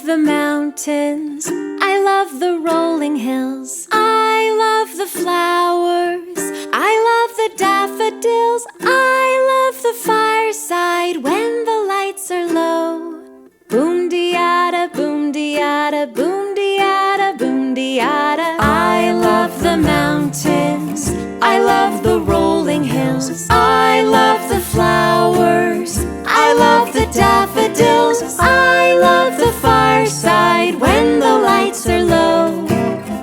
love the mountains, I love the rolling hills, I love the flowers, I love the daffodils, I love the fireside when the lights are low. Boom-de-yada, boom-de-yada, boom-de-yada, boom-de-yada. I love the mountains, I love the rolling hills, I love the flowers, I love the daffodils, I love the fireside when the lights are low.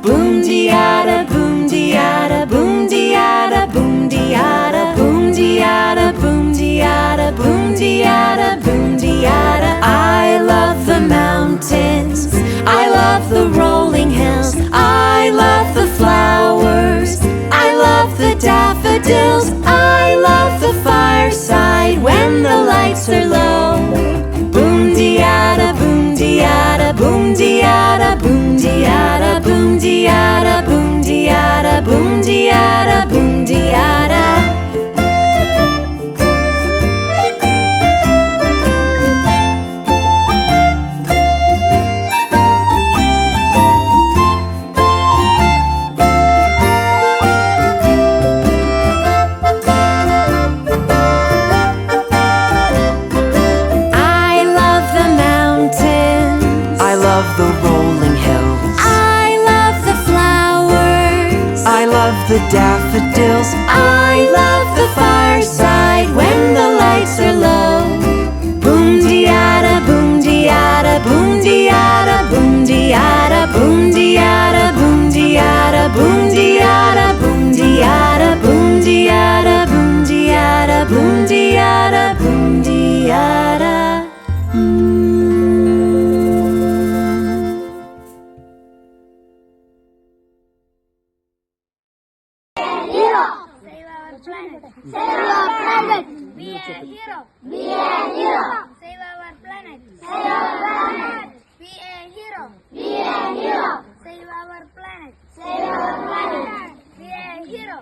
Boom-de-yada, boom-de-yada, boom-de-yada, boom-de-yada, boom-de-yada, boom-de-yada, boom-de-yada, boom-de-yada. I love the mountains, I love the rolling hills, I love the flowers, I love the daffodils, I love the fireside when the lights are low. Boom-de-yada, boom-de-yada, boom-de-yada, boom-de-yada, boom-de-yada, boom-de-yada, boom-de-yada, boom-de-yada. The daffodils, I love the fireside when the lights are low. Boom-de-yada, boom-de-yada, boom-de-yada, boom-de-yada, boom-de-yada, boom-de-yada, boom-de-yada, boom-de-yada, boom-de-yada, boom-de-yada, boom-de-yada, boom-de-yada. Save our planet. Be a hero. Be a hero. Save our planet. Save our planet. Be a hero. Be a hero. Save our planet. Save our planet. Be a hero.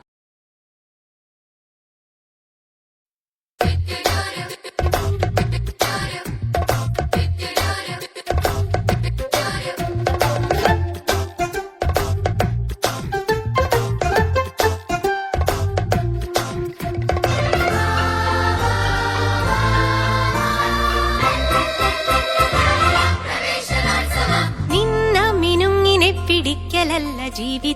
ജീവിത